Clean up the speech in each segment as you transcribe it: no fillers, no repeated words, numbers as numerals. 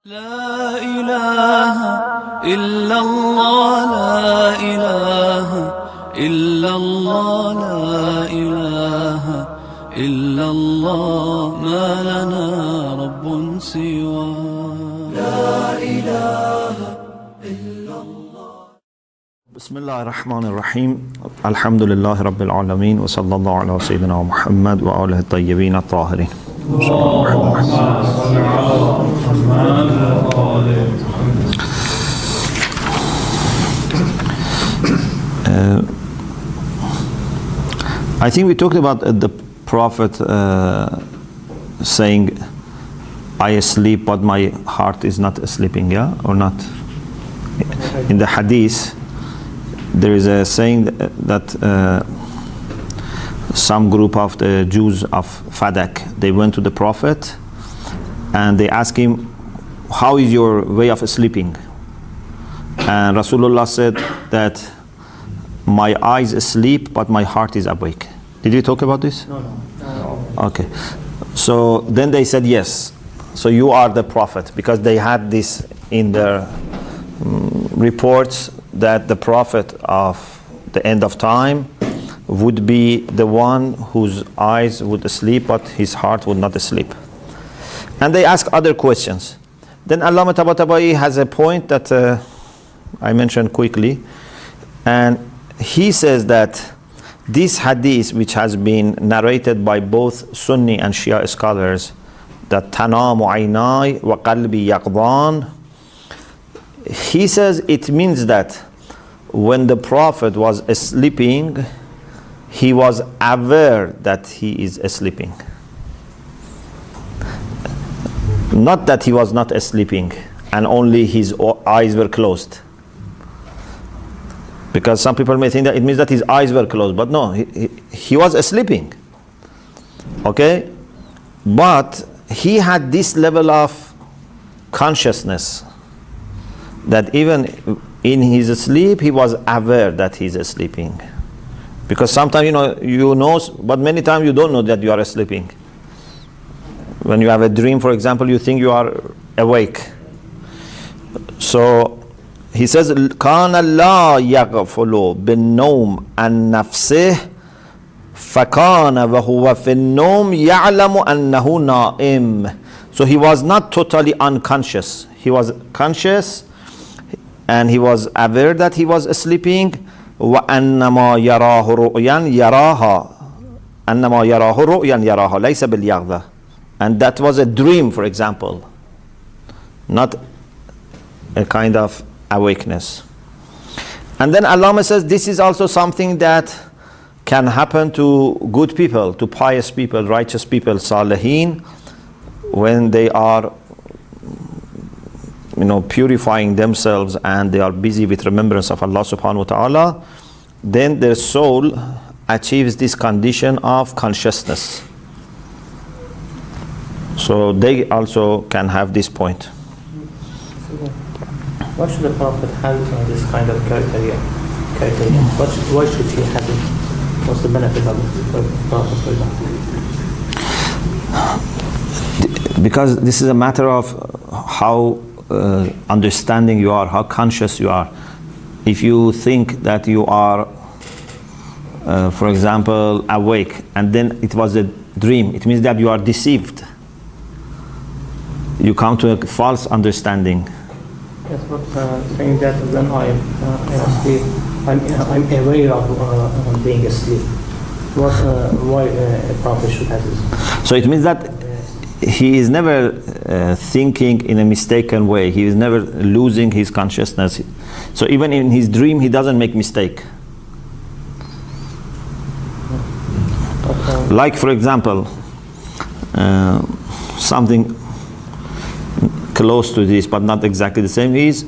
لا إله إلا الله لا إله إلا الله لا إله إلا الله ما لنا رب سوى لا إله إلا الله. بسم الله الرحمن الرحيم. الحمد لله رب العالمين وصلى الله على سيدنا محمد وآله الطيبين الطاهرين. I think we talked about the Prophet saying, I sleep but my heart is not sleeping, yeah, or not? In the hadith, there is a saying that some group of the Jews of Fadak, they went to the Prophet and they asked him, how is your way of sleeping? And Rasulullah said that my eyes sleep but my heart is awake. Did you talk about this? No. Okay. So then they said yes. So you are the Prophet, because they had this in their reports that the Prophet of the end of time would be the one whose eyes would sleep but his heart would not sleep. And they ask other questions. Then Allama Tabatabai has a point that I mentioned quickly, and he says that this hadith, which has been narrated by both Sunni and Shia scholars, that tanamu aynai wa qalbi yaqdan, he says it means that when the Prophet was sleeping, he was aware that he is sleeping. Not that he was not sleeping and only his eyes were closed. Because some people may think that it means that his eyes were closed, but no, he was sleeping. Okay? But he had this level of consciousness that even in his sleep he was aware that he is sleeping. Because sometimes you know, but many times you don't know that you are sleeping. When you have a dream, for example, you think you are awake. So he says, كَانَ لَا يَغْفُلُ بِالنَّوْمِ عَنْ نَفْسِهِ فَكَانَ وَهُوَ فِي النَّوْمِ يَعْلَمُ أَنَّهُ نَائِمٌ. So he was not totally unconscious. He was conscious and he was aware that he was sleeping. وَأَنَّمَا يَرَاهُ رُؤْيًا يَرَاهَا أَنَّمَا يَرَاهُ رُؤْيًا يَرَاهَا لَيْسَ بِالْيَغْذَةِ. And that was a dream, for example, not a kind of awakeness. And then Allama says this is also something that can happen to good people, to pious people, righteous people, salihin, when they are purifying themselves and they are busy with remembrance of Allah subhanahu wa ta'ala, then their soul achieves this condition of consciousness. So they also can have this point. Why should the Prophet have this kind of criteria? Why should he have it? What's the benefit of it for the Prophet, for example? Because this is a matter of how understanding you are, how conscious you are. If you think that you are, for example, awake, and then it was a dream, it means that you are deceived. You come to a false understanding. Yes, but saying that when I'm asleep, I'm aware of being asleep. Why a Prophet should have this? So it means that he is never thinking in a mistaken way. He is never losing his consciousness. So even in his dream, he doesn't make mistake. Like, for example, something close to this, but not exactly the same, is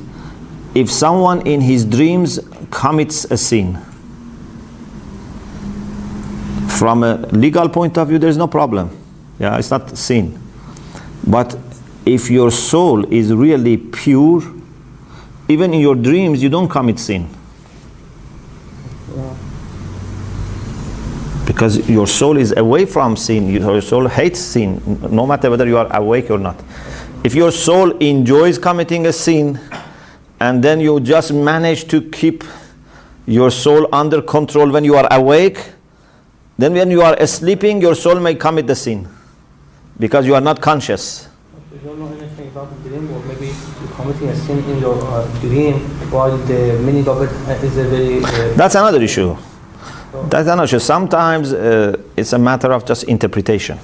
if someone in his dreams commits a sin. From a legal point of view, there's no problem. Yeah, it's not sin. But if your soul is really pure, even in your dreams, you don't commit sin. Because your soul is away from sin. Your soul hates sin, no matter whether you are awake or not. If your soul enjoys committing a sin, and then you just manage to keep your soul under control when you are awake, then when you are sleeping, your soul may commit the sin because you are not conscious. You don't know anything about the dream, or maybe you're committing a sin in your dream while the meaning of it is a very... That's another issue. That's another issue. Sometimes it's a matter of just interpretation.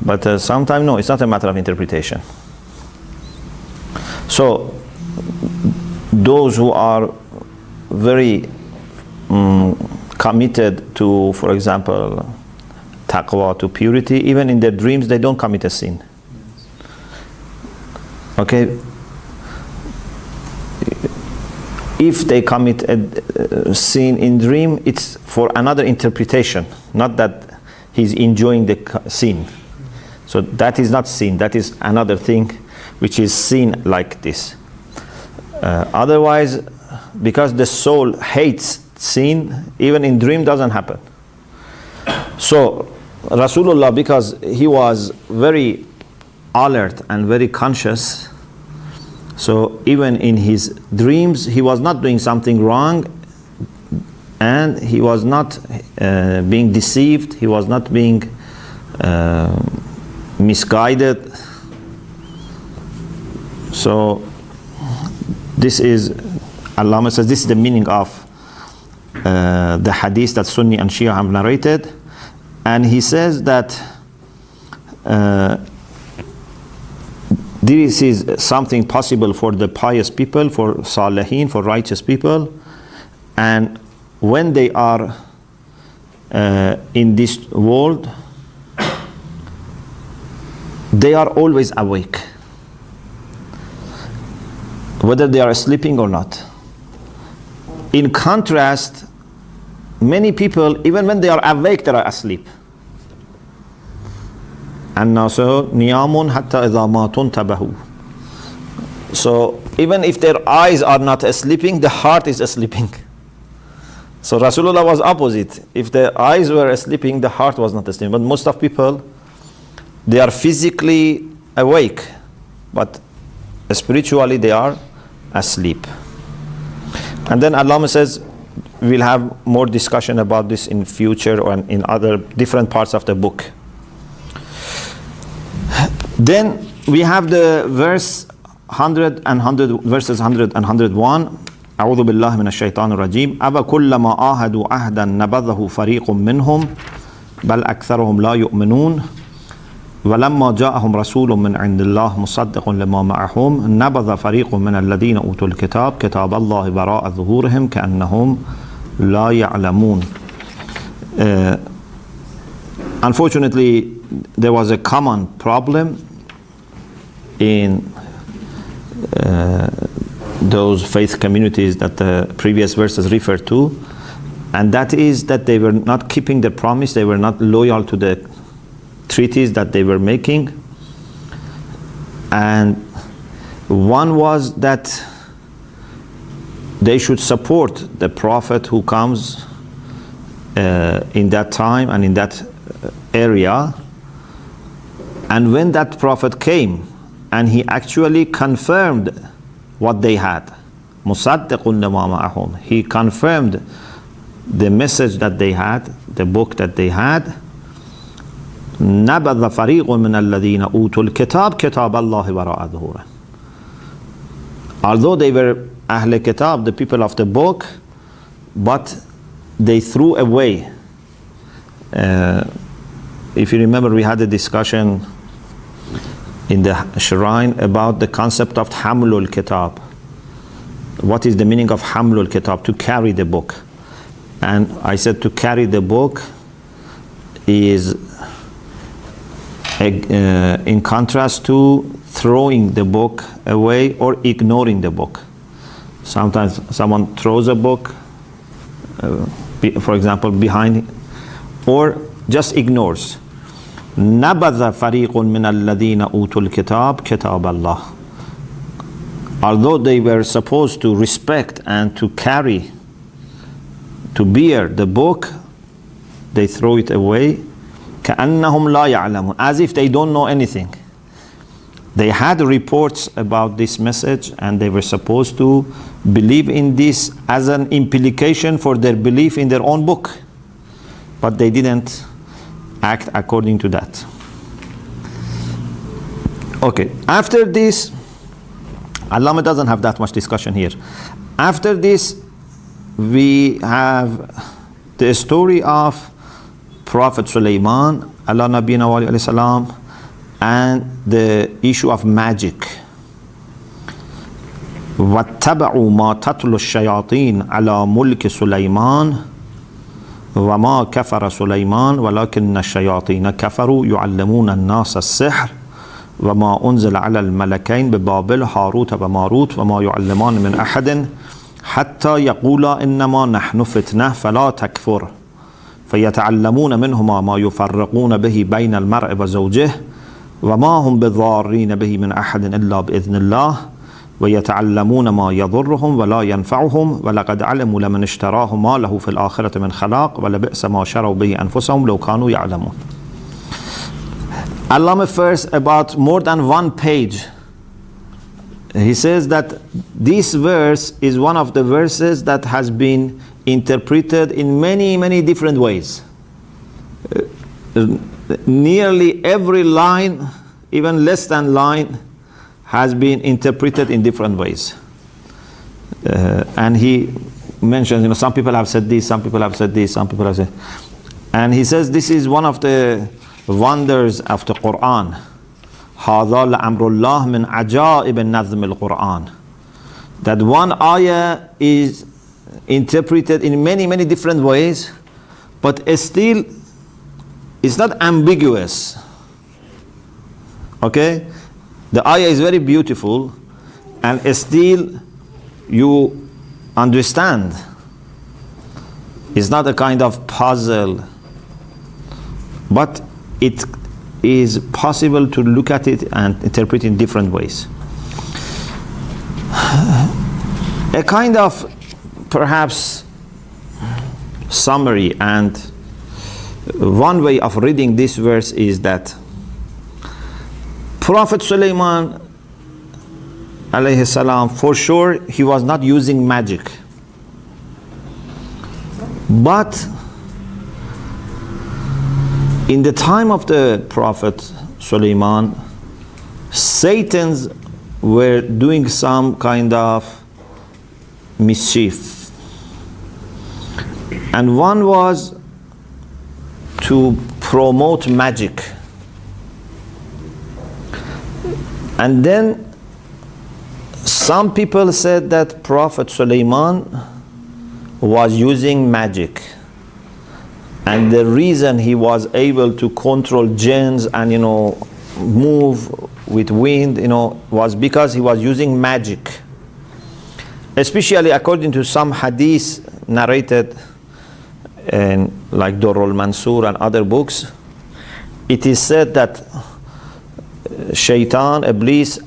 But sometimes, no, it's not a matter of interpretation. So, those who are very committed to, for example, taqwa, to purity, even in their dreams, they don't commit a sin. Okay? If they commit a sin in dream, it's for another interpretation, not that he's enjoying the sin. So that is not sin, that is another thing which is sin like this. Otherwise, because the soul hates sin, even in dream doesn't happen. So Rasulullah, because he was very alert and very conscious, so even in his dreams he was not doing something wrong, and he was not being deceived, he was not being misguided. So this is, Allama says, this is the meaning of the hadith that Sunni and Shia have narrated. And he says that this is something possible for the pious people, for salihin, for righteous people, and when they are in this world, they are always awake, whether they are sleeping or not. In contrast, many people, even when they are awake, they are asleep. النَّاسُ نِيَامٌ حَتَّى إِذَا مَا تُنْتَبَهُ. So even if their eyes are not sleeping, the heart is sleeping. So Rasulullah was opposite. If the eyes were sleeping, the heart was not sleeping. But most of people, they are physically awake, but spiritually they are asleep. And then Allah says, we'll have more discussion about this in future or in other different parts of the book. Then we have the verse 100 and 100, verses 100 and 101. أعوذ بالله من الشيطان الرجيم أَوَكُلَّمَا آهَدُوا عَهْدًا نَبَذَهُ فَرِيقٌ مِّنْهُمْ بَلْ أَكْثَرُهُمْ لَا يُؤْمِنُونَ وَلَمَّا جَاءَهُمْ رَسُولٌ مِّنْ عِنْدِ اللَّهِ مُصَدِّقٌ لِمَا مَعَهُمْ نَبَذَ فَرِيقٌ مِّنَ الَّذِينَ أُوتُوا الْكِتَابَ كِتَابَ اللَّهِ وَرَاءَ ظُهُورِهِمْ كَأَنَّهُمْ لَا يَعْلَمُونَ. Unfortunately, there was a common problem in those faith communities that the previous verses refer to, and that is that they were not keeping the promise, they were not loyal to the treaties that they were making. And one was that they should support the prophet who comes in that time and in that area. And when that prophet came and he actually confirmed what they had, musaddiqun lima ma'ahum, he confirmed the message that they had, the book that they had. نَبَذَ فَرِيقٌ مِّنَ الَّذِينَ أُوتُوا الْكِتَابَ كِتَابَ اللَّهِ وَرَاءَ ظُهُورِهِمْ. Although they were Ahl Kitab, the people of the book, but they threw away. If you remember, we had a discussion in the shrine about the concept of Hamlul Kitab. What is the meaning of Hamlul Kitab? To carry the book. And I said to carry the book is in contrast to throwing the book away or ignoring the book. Sometimes someone throws a book, for example, behind, or just ignores. نَبَذَ فَرِيقٌ مِّنَ الَّذِينَ أُوتُوا الْكِتَابَ كِتَابَ اللَّهِ. Although they were supposed to respect and to carry, to bear the book, they throw it away. كَأَنَّهُمْ لَا يَعْلَمُونَ, as if they don't know anything. they had reports about this message, and they were supposed to believe in this as an implication for their belief in their own book. But they didn't act according to that. Okay, after this, Allama doesn't have that much discussion here. After this, we have the story of Prophet Sulaiman, Allah Nabiyina wa alayhi salam, and the issue of magic. وَاتَّبَعُوا مَا تَتْلُو الشَّيَاطِينَ عَلَى مُلْكِ سُلَيْمَانَ وَمَا كَفَرَ سُلَيْمَانَ وَلَكِنَّ الشَّيَاطِينَ كَفَرُوا يُعَلِّمُونَ النَّاسَ السِّحْرَ وَمَا أُنزِلَ عَلَى الْمَلَكَيْنِ بِبَابِلَ هاروت وماروت وَمَا يُعَلِّمَانِ مِنْ أَحَدٍ حَتَّى يَقُولَا إِنَّمَا نَحْنُ فِتْنَةٌ فَلَا تَكْفُرْ فَيَتَعَلَّمُونَ مِنْهُمَا مَا يُفَرِّقُونَ بِهِ بَيْنَ الْمَرْءِ وَزَوْجِهِ وَمَا هُمْ بِضَارِّينَ بِهِ مِنْ أَحَدٍ إِلَّا بِإِذْنِ اللَّهِ وَيَتَعَلَّمُونَ مَا يَضُرُّهُمْ وَلَا يَنْفَعُهُمْ وَلَقَدْ عَلِمُوا لَمَنِ اشْتَرَاهُ مَا لَهُ فِي الْآخِرَةِ مِنْ خَلَاقٍ وَلَبِئْسَ مَا شَرَوْا بِهِ أَنفُسَهُمْ لَوْ كَانُوا يَعْلَمُونَ. Allama first, about more than one page, he says that this verse is one of the verses that has been interpreted in many, many different ways. Nearly every line, even less than line, has been interpreted in different ways. And he mentions, some people have said this, some people have said this, some people have said. And he says this is one of the wonders of the Quran. هَذَا لَأَمْرُ اللَّهِ مِنْ عَجَائِبِ النَّظْمِ الْقُرْآنِ. That one ayah is interpreted in many, many different ways, but still it's not ambiguous. Okay? The ayah is very beautiful, and still you understand. It's not a kind of puzzle, but it is possible to look at it and interpret it in different ways. A kind of perhaps summary, and one way of reading this verse is that Prophet Sulaiman alayhi salam, for sure he was not using magic, but in the time of the Prophet Sulaiman, Satans were doing some kind of mischief, and one was to promote magic. And then some people said that Prophet Sulaiman was using magic, and the reason he was able to control jinns and move with wind was because he was using magic. Especially according to some hadith narrated in like Durrul Mansur and other books, it is said that Shaitan, Iblis,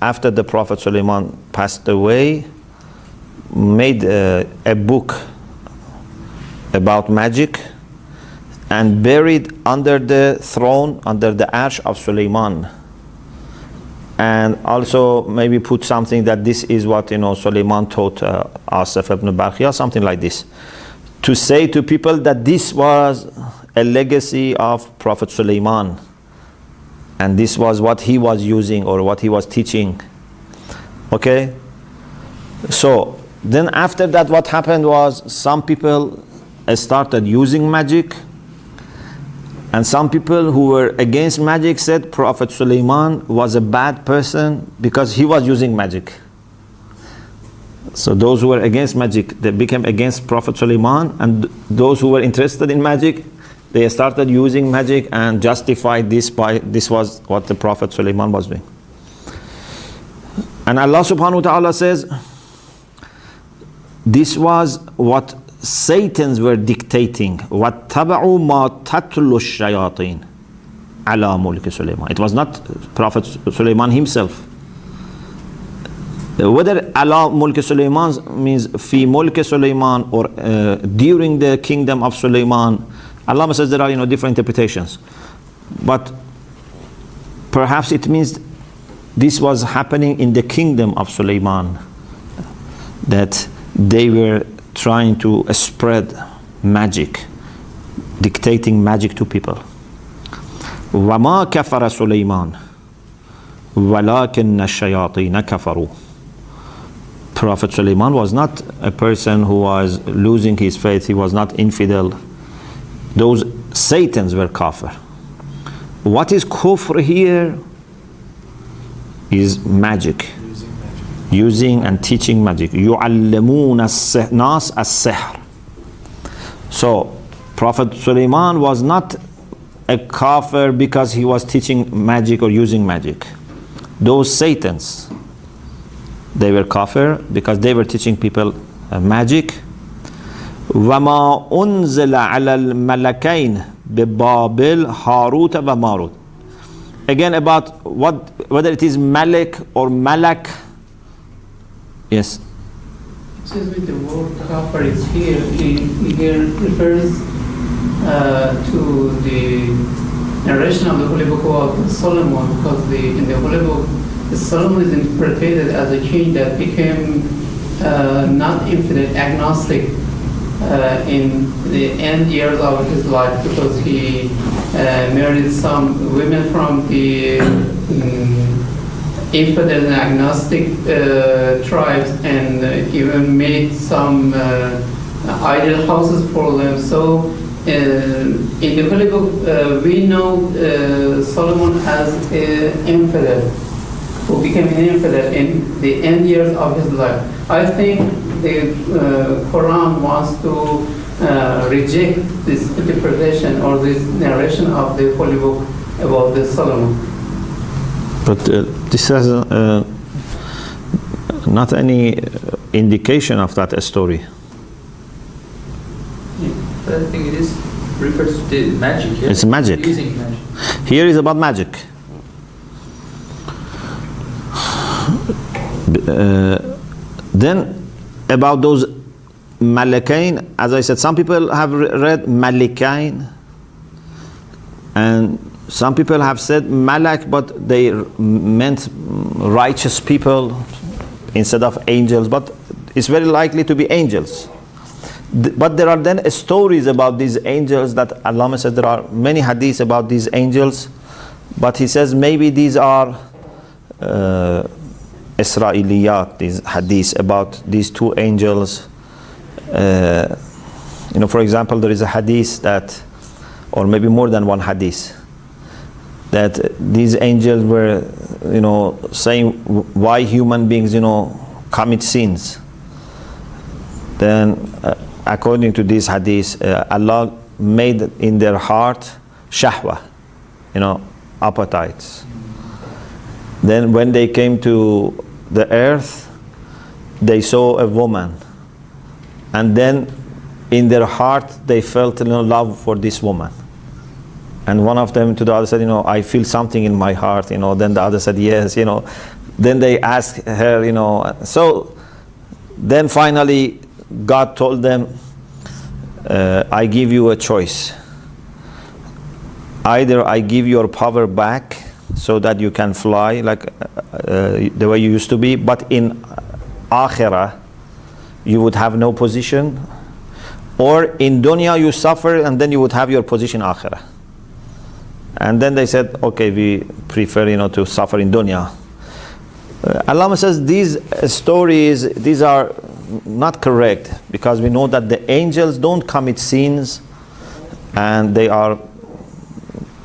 after the Prophet Sulaiman passed away, made a book about magic and buried under the throne, under the arsh of Sulaiman. And also maybe put something that this is what Sulaiman taught Asif ibn Barkhia, something like this, to say to people that this was a legacy of Prophet Sulaiman, and this was what he was using or what he was teaching. Okay? So then after that, what happened was some people started using magic, and some people who were against magic said Prophet Sulaiman was a bad person because he was using magic. So those who were against magic, they became against Prophet Sulaiman, and those who were interested in magic, they started using magic and justified this by this was what the Prophet Sulaiman was doing. And Allah subhanahu wa ta'ala says this was what Satans were dictating. وَاتَّبَعُوا مَا تَتْلُو الشَّيَاطِينَ عَلَى مُلْكِ سُلَيْمَانَ. It was not Prophet Sulaiman himself. Whether ala mulk Sulaiman means fi mulk Sulaiman or during the kingdom of Sulaiman, Allah says there are different interpretations, but perhaps it means this was happening in the kingdom of Sulaiman, that they were trying to spread magic, dictating magic to people. وَمَا كَفَرَ سُلَيْمَانَ وَلَكِنَّ الشَّيَاطِينَ كَفَرُوا. Prophet Sulaiman was not a person who was losing his faith, he was not infidel. Those Satans were kafir. What is kufr here? Is magic. Using and teaching magic. يُعَلِّمُونَ النَّاسَ السِّحْرَ. So, Prophet Sulaiman was not a kafir because he was teaching magic or using magic. Those Satans, they were kafir because they were teaching people magic. وَمَا أُنزِلَ عَلَى الْمَلَكَيْنِ بِبَابِلْ هَارُوتَ وَمَارُوتَ. Again, about whether it is Malik or Malak. Yes. Excuse me, the word kafir is here. Here refers to the narration of the Holy Book of Solomon, because in the Holy Book, Solomon is interpreted as a king that became not infidel, agnostic in the end years of his life, because he married some women from the infidel and agnostic tribes, and even made some idol houses for them. So in the Holy Book, we know Solomon as an infidel, who became an infidel in the end years of his life. I think the Quran wants to reject this interpretation or this narration of the Holy Book about the Solomon. But this has not any indication of that story. But I think it is refers to the magic. Yeah? It's magic. Using magic. Here is about magic. Then about those Malakain, as I said, some people have read Malikain, and some people have said Malak, but they meant righteous people instead of angels, but it's very likely to be angels. But there are then stories about these angels that Allah said there are many hadiths about these angels, but he says maybe these are Israeliyat, these hadiths about these two angels. For example, there is a hadith that, or maybe more than one hadith, that these angels were, saying why human beings, commit sins. Then, according to this hadith, Allah made in their heart shahwa, appetites. Then when they came to the earth, they saw a woman. And then in their heart, they felt love for this woman. And one of them to the other said, I feel something in my heart, Then the other said, yes, Then they asked her, So then finally, God told them, I give you a choice. Either I give your power back so that you can fly like the way you used to be, but in Akhirah, you would have no position, or in dunya you suffer and then you would have your position Akhirah. And then they said, okay, we prefer to suffer in dunya. Allah says these stories, these are not correct, because we know that the angels don't commit sins and they are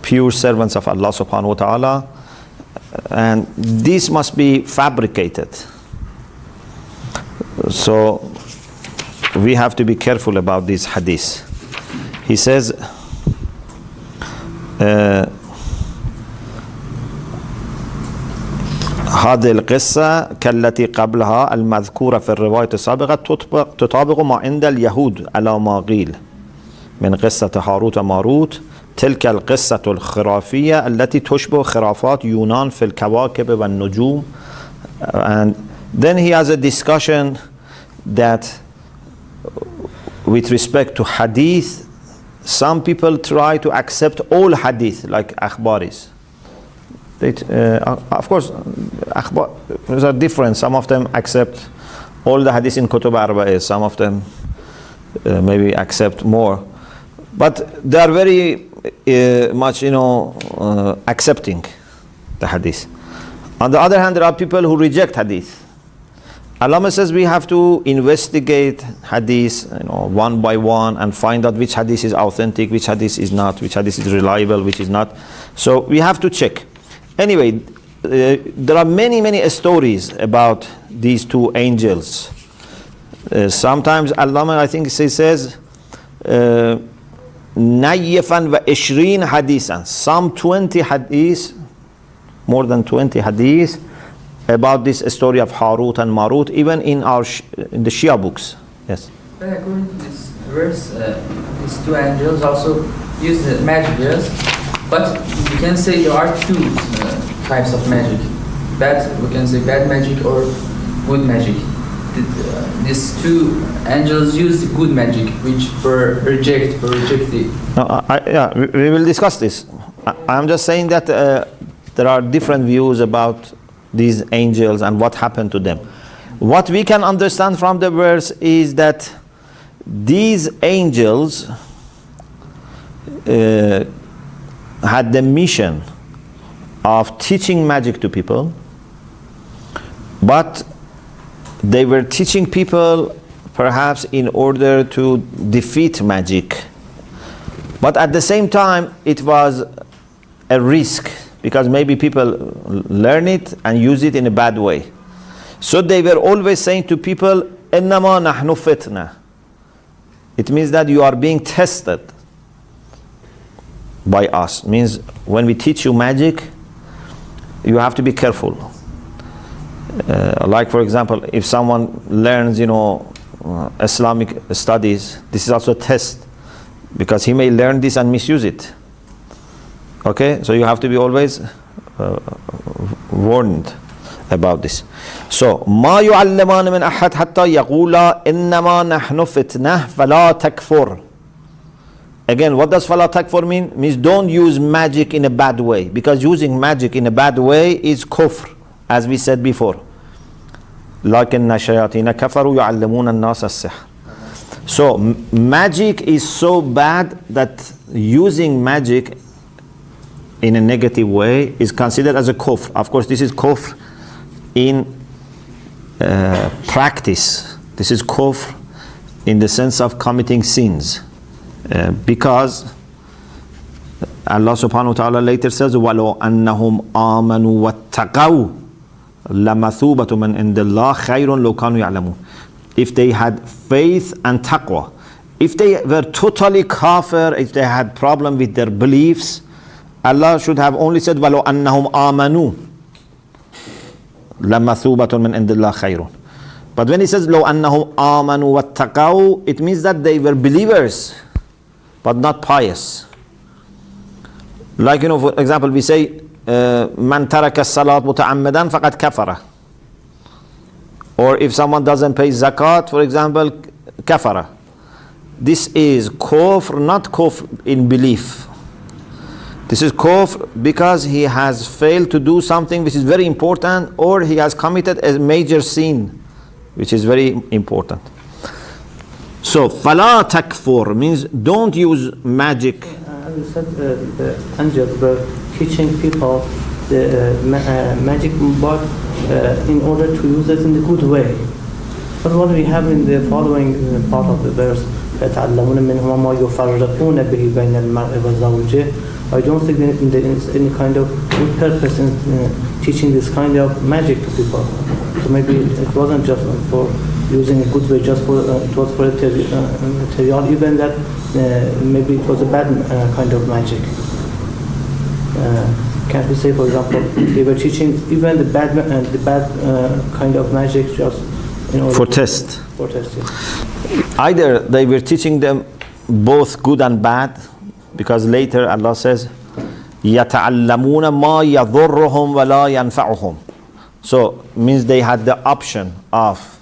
pure servants of Allah subhanahu wa ta'ala, and this must be fabricated. So we have to be careful about these hadiths. He says هذه القصة كالتي قبلها المذكورة في الرواية السابقة تطابق ما عند اليهود على ما قيل من قصة هاروت وماروت تلك القصة الخرافية التي تشبه خرافات يونان في الكواكب والنجوم. And then he has a discussion that with respect to hadith, some people try to accept all hadith like akhbaris, Of course, those are different. Some of them accept all the hadith in Kutub Arba'ah, some of them maybe accept more. But they are very much, accepting the hadith. On the other hand, there are people who reject hadith. Allama says we have to investigate hadith, one by one, and find out which hadith is authentic, which hadith is not, which hadith is reliable, which is not. So we have to check. Anyway, there are many stories about these two angels. Sometimes Allama, I think he says, Nayyafan wa ishrin hadithan, some 20 hadith, more than 20 hadith about this story of Harut and Marut, even in in the Shia books. Yes. But according to this verse, these two angels also use the magic, yes? But we can say there are two types of magic. We can say bad magic or good magic. These two angels use good magic, which for rejecting. No, we will discuss this. I'm just saying that there are different views about these angels and what happened to them. What we can understand from the verse is that these angels had the mission of teaching magic to people, but they were teaching people perhaps in order to defeat magic. But at the same time, it was a risk, because maybe people learn it and use it in a bad way. So they were always saying to people, "Innama nahnu fitna." It means that you are being tested by us. It means when we teach you magic, you have to be careful. Like for example, if someone learns, Islamic studies, this is also a test, because he may learn this and misuse it. Okay, so you have to be always warned about this. So, ما يعلمان من أحد حتى يقولا إنما نحن فتنة فلا تكفر. Again, what does فلا تكفر mean? Means don't use magic in a bad way, because using magic in a bad way is kufr, as we said before. لكن الشياطين كفروا يعلمون الناس السحر. So magic is so bad that using magic in a negative way is considered as a kufr. Of course, this is kufr in practice. This is kufr in the sense of committing sins, because Allah subhanahu wa ta'ala later says, وَلَوْ أَنَّهُمْ آمَنُوا وَاتَّقَوْا لَمَثُوبَةٌ مِنْ عِنْدِ اللَّهِ خَيْرٌ لَوْ كَانُوا يَعْلَمُونَ. If they had faith and taqwa, if they were totally kafir, if they had problem with their beliefs, Allah should have only said وَلَوْ أَنَّهُمْ آمَنُوا لَمَثُوبَةٌ مِنْ عِنْدِ اللَّهِ خَيْرٌ. But when he says لَوْ أَنَّهُمْ آمَنُوا وَاتَّقَوْا, it means that they were believers but not pious. Like, for example, we say مَنْ تَرَكَ الصَّلَاةِ مُتَعَمِّدًا فَقَدْ كَفَرَ. Or if someone doesn't pay zakat, for example, kafara. This is kufr, not kufr in belief. This is kufr because he has failed to do something which is very important, or he has committed a major sin, which is very important. So, فَلَا تَكْفُرْ means don't use magic. As you said, the angels were teaching people the magic, but in order to use it in a good way. But what we have in the following part of the verse, يَتَعَلَّمُونَ مِنْهُمَا مَا يُفَرَّقُونَ بِهِ بَيْنَ الْمَرْءِ وَزَوْجِهِ. I don't think there is any kind of good purpose in teaching this kind of magic to people. So maybe it wasn't just for using a good way, just for it was for material, even that maybe it was a bad kind of magic. Can't we say, for example, they were teaching even the bad kind of magic just in order for test. For test, yes. Either they were teaching them both good and bad, because later Allah says, يَتَعَلَّمُونَ مَا يَضُرُّهُمْ وَلَا يَنْفَعُهُمْ. So means they had the option of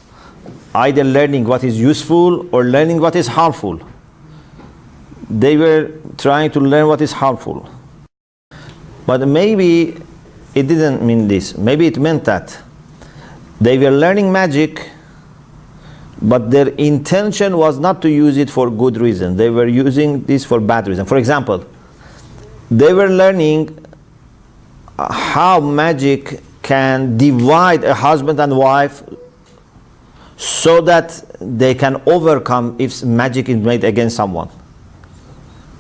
either learning what is useful or learning what is harmful. They were trying to learn what is harmful. But maybe it didn't mean this. Maybe it meant that they were learning magic, but their intention was not to use it for good reason. They were using this for bad reason. For example, they were learning how magic can divide a husband and wife so that they can overcome if magic is made against someone.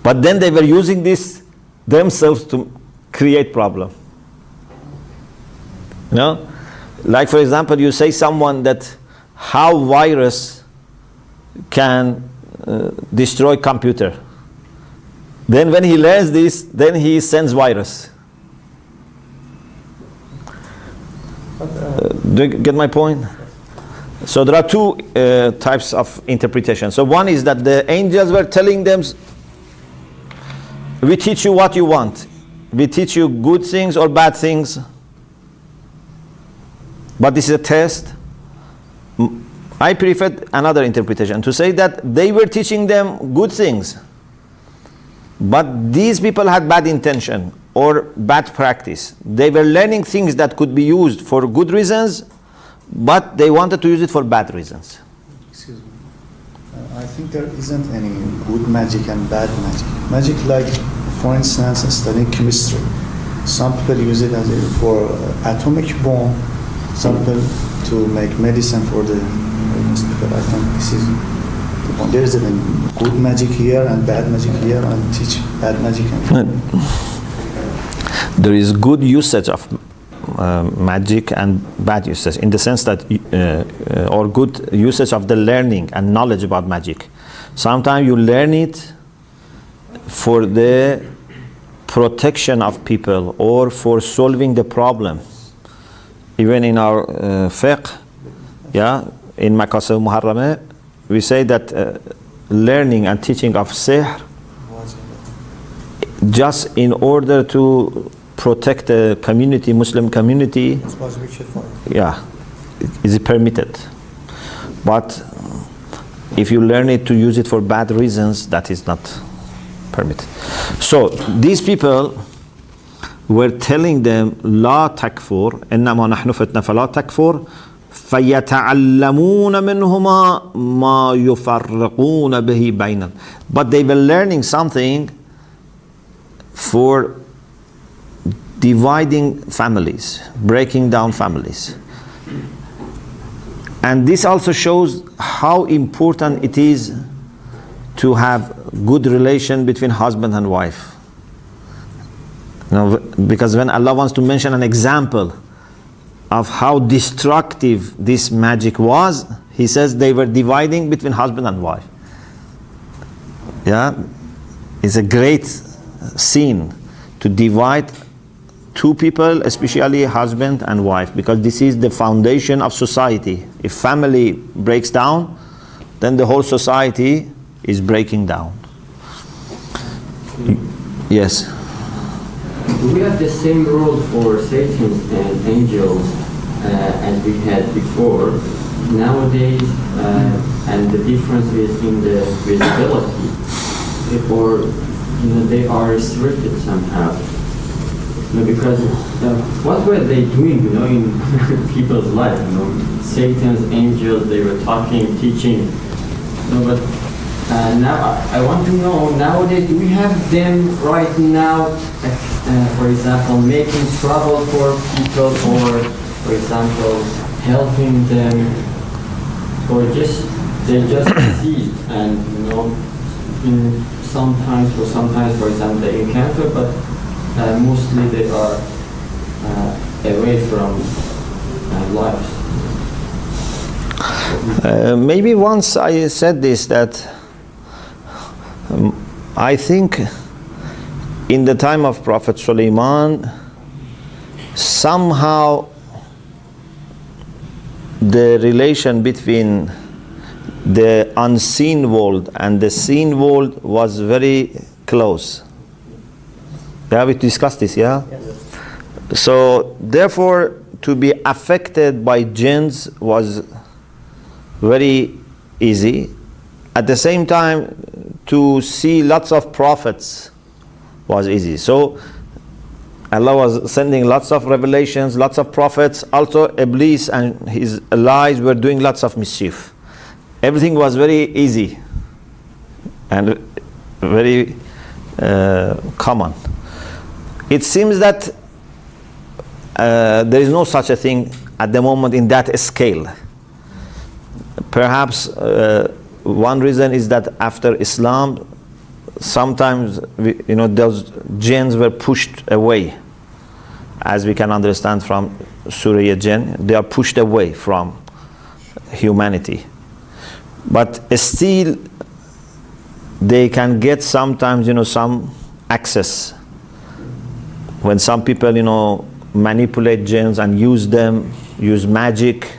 But then they were using this themselves to create problem. You know? Like for example, you say someone that how virus can destroy computer. Then when he learns this, then he sends virus. Do you get my point? So there are two types of interpretation. So one is that the angels were telling them, we teach you what you want. We teach you good things or bad things. But this is a test. I prefer another interpretation, to say that they were teaching them good things. But these people had bad intention or bad practice. They were learning things that could be used for good reasons, but they wanted to use it for bad reasons. Excuse me. I think there isn't any good magic and bad magic. Magic, like, for instance, studying chemistry. Some people use it as for atomic bomb. Some people to make medicine for the people. I think this is the point. There is a good magic here and bad magic here, and teach bad magic. There is good usage of magic and bad usage, in the sense that or good usage of the learning and knowledge about magic. Sometimes you learn it for the protection of people or for solving the problem. Even in our fiqh, in Maqasid Muharramah, we say that learning and teaching of sihr just in order to protect the community, Muslim community, is it permitted. But if you learn it to use it for bad reasons, that is not permitted. So these people were telling them, لا تكفر إنما نحن فتنة فلا تكفر فيتعلمون منهما ما يفرقون به بينهم. But they were learning something for dividing families, breaking down families. And this also shows how important it is to have good relation between husband and wife. You know, because when Allah wants to mention an example of how destructive this magic was, He says they were dividing between husband and wife. It's a great scene to divide two people, especially husband and wife, because this is the foundation of society. If family breaks down, then the whole society is breaking down. Yes. Do we have the same rules for Satan and angels as we had before nowadays, and the difference is in the visibility, or they are restricted somehow? Because what were they doing, in people's life? Satan's angels, they were talking, teaching. But now I want to know, nowadays, do we have them right now, for example, making trouble for people, or, for example, helping them, or they just deceive, and sometimes, for example, they encounter, but mostly they are away from lives. Maybe once I said this, that I think in the time of Prophet Sulaiman, somehow the relation between the unseen world and the seen world was very close. We discussed this, Yes. So therefore, to be affected by jinns was very easy. At the same time, to see lots of prophets was easy. So Allah was sending lots of revelations, lots of prophets. Also, Iblis and his allies were doing lots of mischief. Everything was very easy and very common. It seems that there is no such a thing at the moment in that scale. Perhaps one reason is that after Islam, sometimes those jinns were pushed away, as we can understand from Surah Jinn. They are pushed away from humanity, but still they can get sometimes some access when some people manipulate jinns and use them, use magic.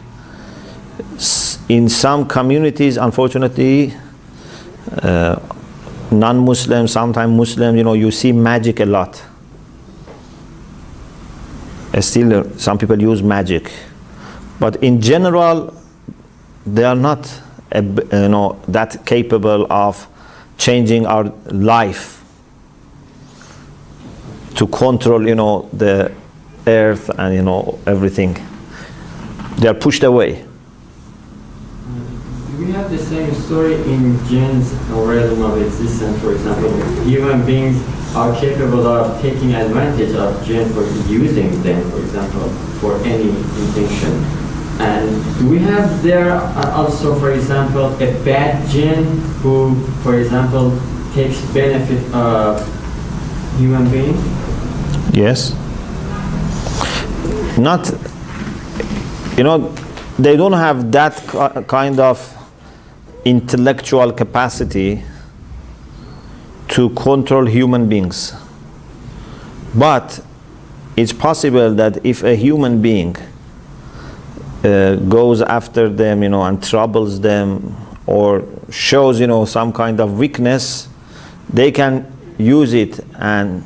In some communities, unfortunately, non-Muslims, sometimes Muslims, you see magic a lot. Still, some people use magic, but in general, they are not, that capable of changing our life to control, the earth and everything. They are pushed away. We have the same story in jinns or realm of existence. For example, human beings are capable of taking advantage of jinn for using them, for example, for any intention. And do we have there also, for example, a bad jinn who, for example, takes benefit of human beings? Yes. Not, they don't have that kind of intellectual capacity to control human beings. But it's possible that if a human being goes after them, and troubles them, or shows, some kind of weakness, they can use it and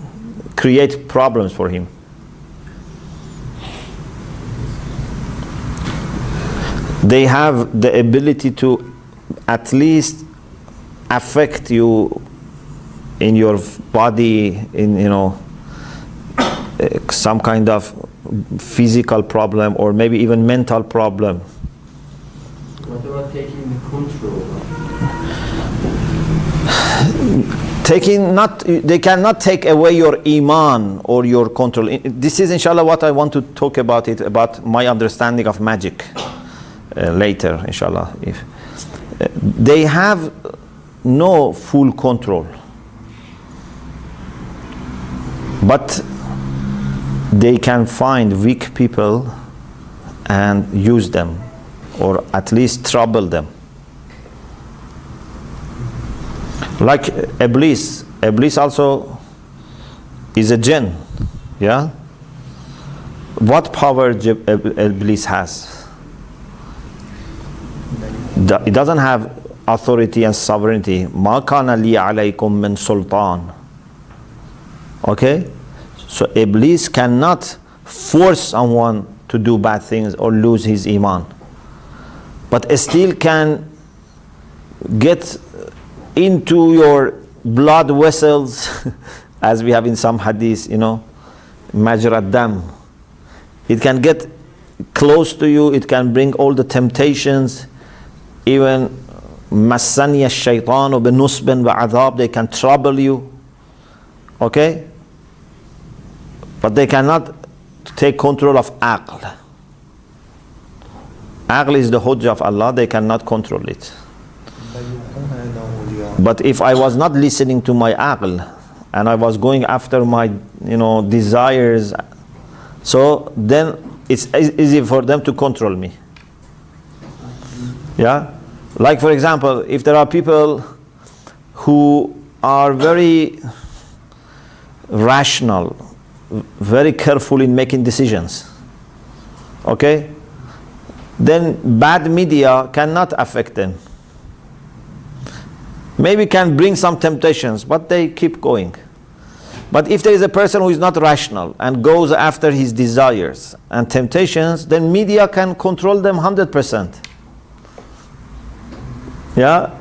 create problems for him. They have the ability to at least affect you in your body, in some kind of physical problem or maybe even mental problem. What about taking the control? They cannot take away your iman or your control. This is inshallah what I want to talk about my understanding of magic later, inshallah. If they have no full control, but they can find weak people and use them, or at least trouble them. Like Iblis. Iblis also is a jinn. Yeah? What power Iblis has? It doesn't have authority and sovereignty. مَا كَانَ لِي عَلَيْكُمْ مِنْ سُلْطَانٍ. Okay? So Iblis cannot force someone to do bad things or lose his iman, but still can get into your blood vessels, as we have in some hadith, majra dam. It can get close to you, it can bring all the temptations, even massani ash-shaytan bi nusbin wa adhab, they can trouble you. Okay? But they cannot take control of aql. Aql is the hujjah of Allah, they cannot control it. But if I was not listening to my aql and I was going after my desires, so then it's easy for them to control me. Yeah? Like for example, if there are people who are very rational, very careful in making decisions, okay, then bad media cannot affect them. Maybe can bring some temptations, but they keep going. But if there is a person who is not rational and goes after his desires and temptations, then media can control them 100%. Yeah?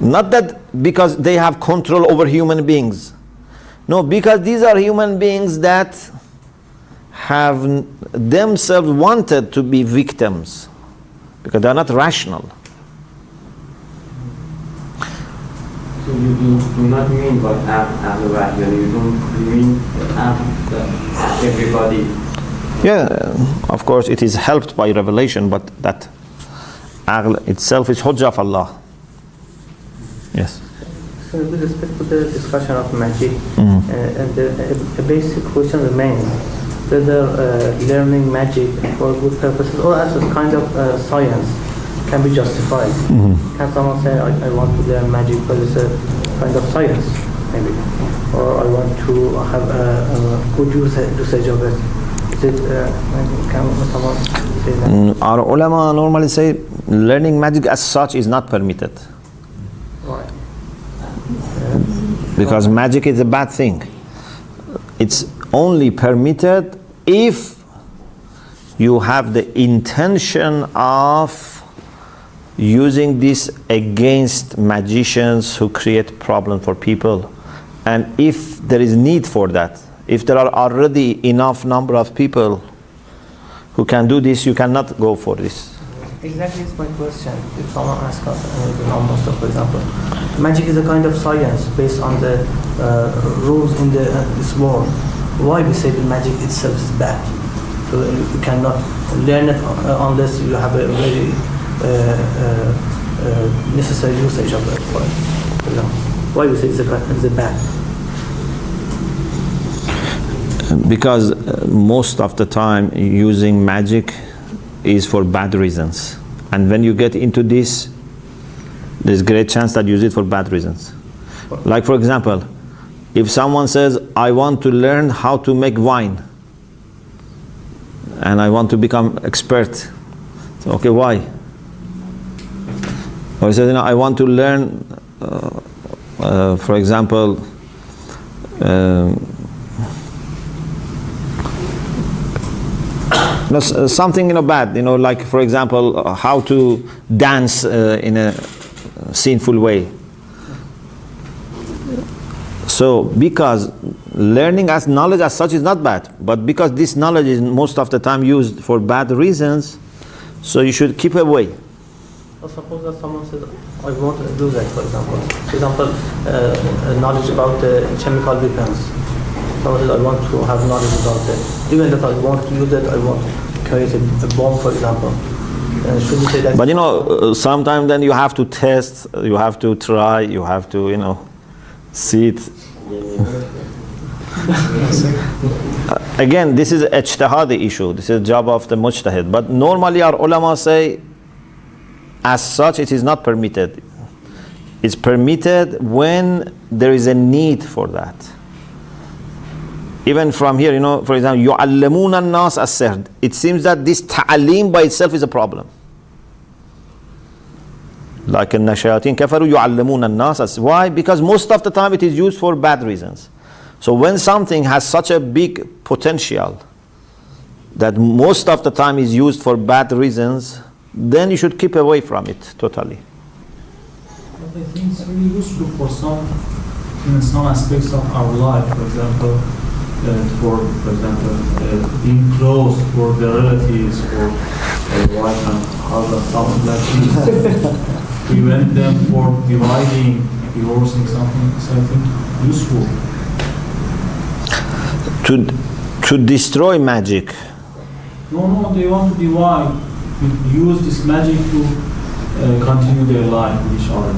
Not that because they have control over human beings. No, because these are human beings that have themselves wanted to be victims because they are not rational. So you do not mean by Ahl Wahy, you don't mean that everybody. Yeah, of course it is helped by revelation, but that Aql itself is Hujjah of Allah. Yes. So with respect to the discussion of magic, a basic question remains whether learning magic for good purposes or as a kind of science can be justified. Can someone say, I want to learn magic but it's a kind of science, maybe, or I want to have a good usage of it? Is it, can someone say that? Our ulama normally say learning magic as such is not permitted. Right. Because magic is a bad thing. It's only permitted if you have the intention of using this against magicians who create problems for people, and if there is need for that. If there are already enough number of people who can do this, you cannot go for this. Exactly, it's my question. If someone asks us, the non-Muslim, for example, magic is a kind of science based on the rules in this world. Why we say the magic itself is bad? So you cannot learn it unless you have a very necessary usage of it. For example, why we say it's a bad? Because most of the time using magic is for bad reasons, and when you get into this, there's great chance that you use it for bad reasons. Like for example, if someone says, I want to learn how to make wine and I want to become expert, so, okay, why? Or he says, I want to learn for example, something bad, like for example, how to dance in a sinful way. So because learning as knowledge as such is not bad, but because this knowledge is most of the time used for bad reasons, so you should keep away. Or suppose that someone says, I want to do that, for example, knowledge about chemical weapons. Someone says, I want to have knowledge about it. Even that I want to use it, I want to create a bomb, for example. Should we say that? But sometimes then you have to test, you have to try, you have to, see it. Again, this is an ijtihadi issue. This is a job of the mujtahid. But normally our ulama say, as such, it is not permitted. It's permitted when there is a need for that. Even from here, for example, يُعَلَّمُونَ النَّاسَ السِّحْرَ. It seems that this ta'aleem by itself is a problem. Like in الشَّيَاطِينَ كَفَرُوا يُعَلَّمُونَ النَّاسَ. Why? Because most of the time it is used for bad reasons. So when something has such a big potential that most of the time is used for bad reasons, then you should keep away from it totally. But I think it's really useful for some aspects of our life. For example, being close for the relatives, for wife and husband, something like this. Prevent them for dividing, divorcing, something useful. To destroy magic. No, they want to divide. Use this magic to continue their life with each other.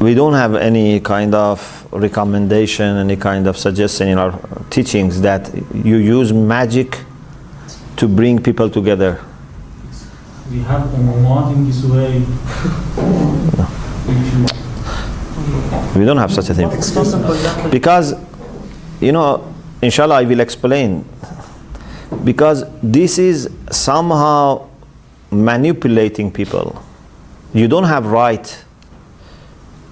We don't have any kind of recommendation, any kind of suggestion in our teachings that you use magic to bring people together. We have umumat in this way. We don't have such a thing. Because, inshallah I will explain. Because this is somehow manipulating people. You don't have right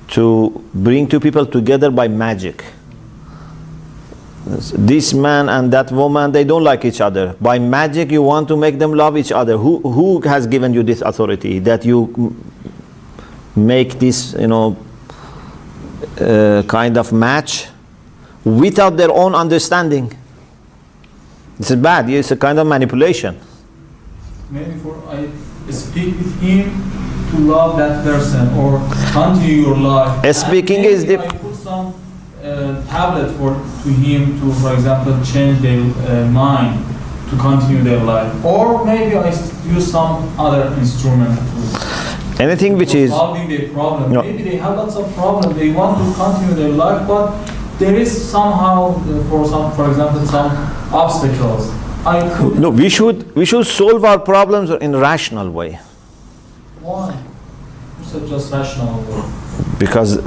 to bring two people together by magic. This man and that woman, they don't like each other. By magic you want to make them love each other. Who has given you this authority that you make this kind of match without their own understanding? This is bad. It's a kind of manipulation. Maybe for I speak with him to love that person or continue your life. Speaking And is maybe the- I put some tablet to him to, for example, change their mind to continue their life. Or maybe I use some other instrument to Anything which is solving their problem. No. Maybe they have lots of problems. They want to continue their life, but there is somehow, for example, some obstacles. I could. no. We should solve our problems in a rational way, Why? You said just rational way. because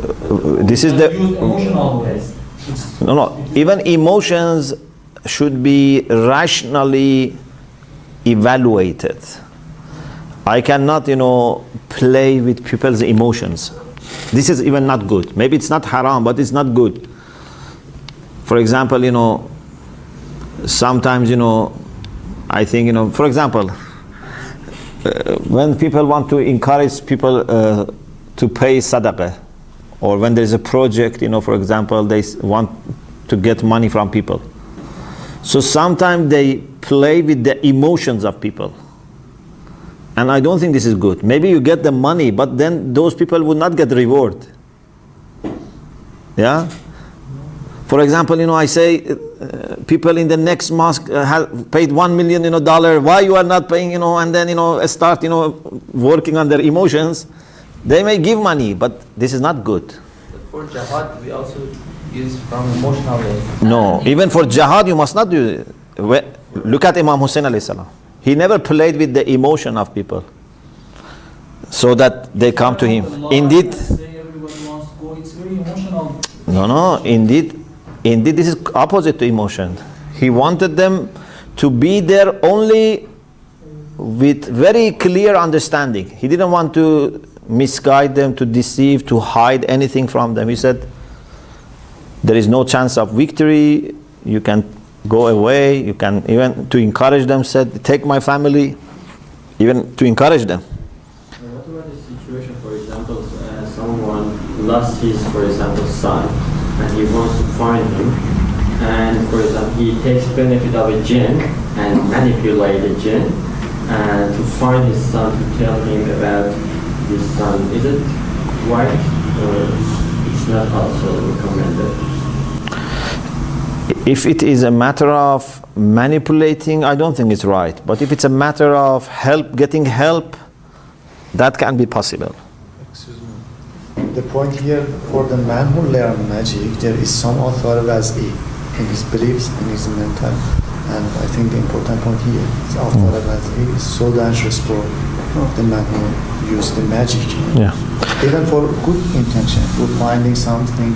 this is the Use emotional ways. It's, no. Even emotions should be rationally evaluated. I cannot, play with people's emotions. This is even not good. Maybe it's not haram, but it's not good. For example, sometimes, I think, for example, when people want to encourage people to pay sadaqah, or when there's a project, for example, they want to get money from people. So sometimes they play with the emotions of people. And I don't think this is good. Maybe you get the money, but then those people would not get reward. Yeah? For example, I say people in the next mosque have paid $1 million, dollar. Why you are not paying, and then, start, working on their emotions. They may give money, but this is not good. For jihad, we also use from emotional ways. No, even for jihad, you must not do it. Look at Imam Hussein alayhi salam. He never played with the emotion of people so that they come to him. Indeed, say everybody wants to go. It's very emotional. no, indeed, this is opposite to emotion. He wanted them to be there only with very clear understanding. He didn't want to misguide them, to deceive, to hide anything from them. He said, there is no chance of victory. You can go away. You can even, to encourage them, said, take my family, even to encourage them. What about the situation, for example, someone lost his, for example, son, and he wants to find him, and for example, he takes benefit of a jinn and manipulate the jinn, and to find his son, to tell him about his son. Is it right, or it's not also recommended? If it is a matter of manipulating, I don't think it's right. But if it's a matter of getting help, that can be possible. Excuse me. The point here, for the man who learns magic, there is some authority in his beliefs and his mental. And I think the important point here is authority is so dangerous for the man who uses the magic. Yeah. Even for good intention, for finding something.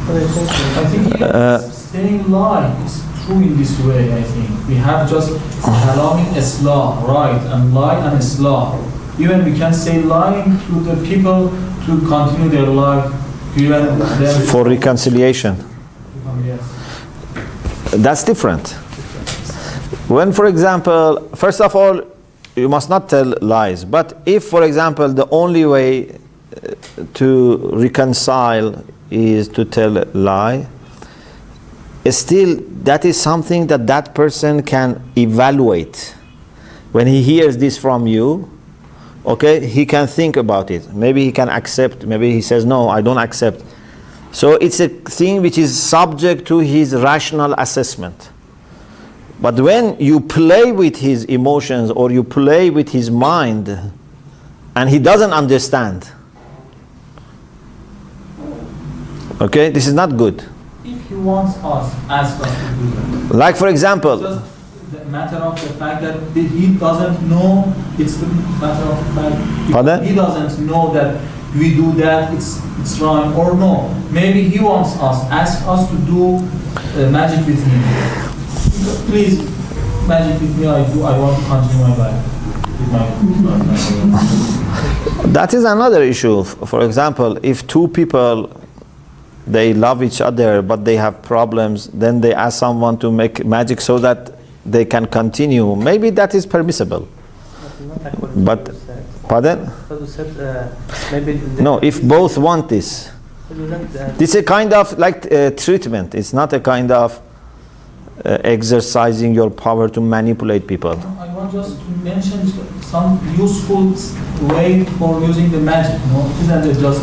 I think saying lie is true in this way. I think we have just allowing Islam, right, and lie and Islam. Even we can say lying to the people to continue their life, even them For reconciliation. Yes. That's different. When, for example, first of all, you must not tell lies. But if, for example, the only way to reconcile is to tell a lie, still that is something that person can evaluate. When he hears this from you, okay, he can think about it. Maybe he can accept, maybe he says, no, I don't accept. So it's a thing which is subject to his rational assessment. But when you play with his emotions or you play with his mind and he doesn't understand, okay, this is not good. If he wants us, ask us to do that. Like, for example, Just the matter of the fact that he doesn't know, it's the matter of the fact Pardon? he doesn't know that we do that, it's wrong, or no. Maybe he wants us, ask us to do magic with me. Please, magic with me, I want to continue my life. With my that is another issue. For example, if two people, they love each other but they have problems, then they ask someone to make magic so that they can continue. Maybe that is permissible. But, pardon? Maybe No, if both want this. This is a kind of like treatment. It's not a kind of exercising your power to manipulate people. I want just to mention some useful way for using the magic. Isn't it just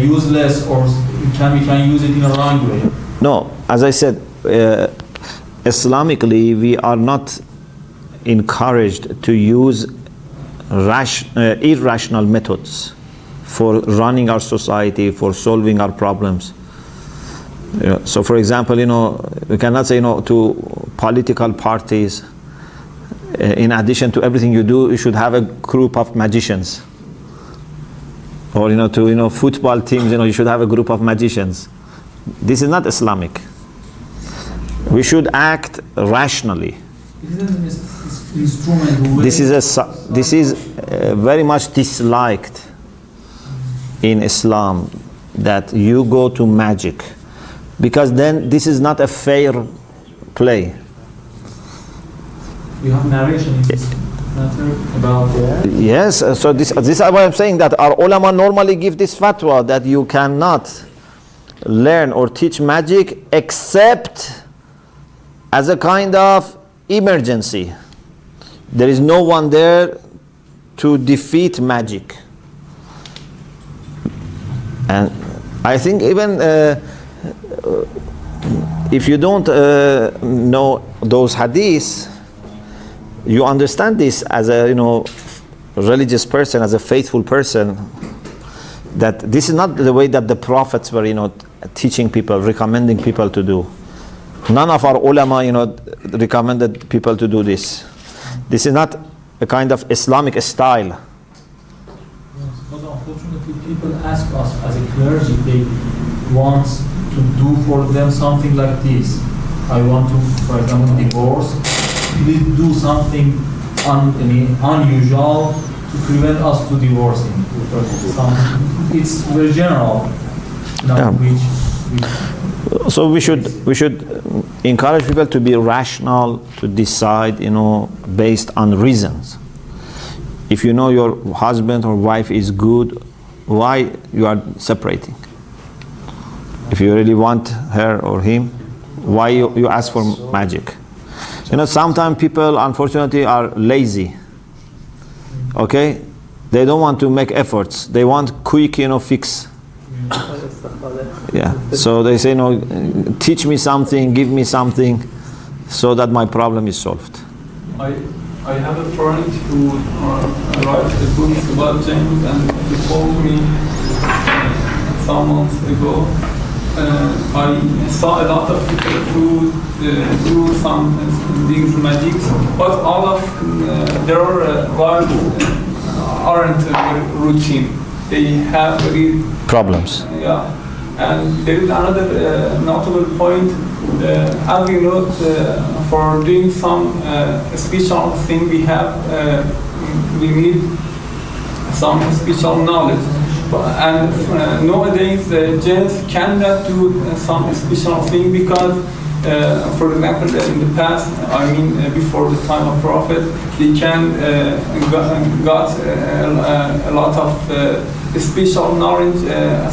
useless, or we can use it in a wrong way? No, as I said, Islamically, we are not encouraged to use irrational methods for running our society, for solving our problems. So, for example, we cannot say, to political parties, in addition to everything you do, you should have a group of magicians. Or, to, football teams, you should have a group of magicians. This is not Islamic. We should act rationally. This is very much disliked in Islam, that you go to magic, because then this is not a fair play. You have narration in this matter about Yes, so this is why I'm saying that our ulama normally give this fatwa that you cannot learn or teach magic except as a kind of emergency. There is no one there to defeat magic. And I think even if you don't know those hadiths, you understand this as a religious person, as a faithful person, that this is not the way that the prophets were teaching people, recommending people to do. None of our ulama recommended people to do this. This is not a kind of Islamic style. Yes, but unfortunately people ask us as a clergy, they want to do for them something like this. I want to, for example, divorce. Please do something unusual to prevent us to divorcing. It's very general, So we should encourage people to be rational, to decide, based on reasons. If you know your husband or wife is good, why you are separating? If you really want her or him, why you ask for magic? Sometimes people, unfortunately, are lazy. Okay? They don't want to make efforts. They want quick, fix. Yeah. So they say, teach me something, give me something, so that my problem is solved. I have a friend who writes a book about James, and he told me some months ago, I saw a lot of people who do some things magic, but all of their lives aren't routine. They have very Problems. Yeah, and there is another notable point. As we know, for doing some special thing, we need some special knowledge. And nowadays, gents cannot do some special thing because, for example, in the past, before the time of Prophet, they got a lot of special knowledge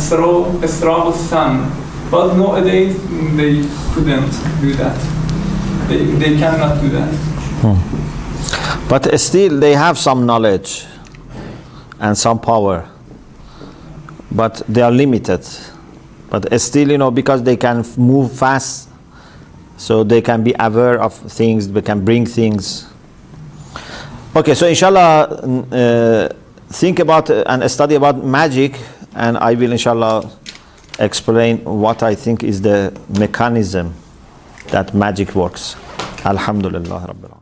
through astrology sun. But nowadays, they couldn't do that. They cannot do that. But still, they have some knowledge and some power. But they are limited. But still, because they can move fast, so they can be aware of things, they can bring things. Okay, so inshallah, think about and study about magic, and I will inshallah explain what I think is the mechanism that magic works. Alhamdulillah Rabbil Alamin.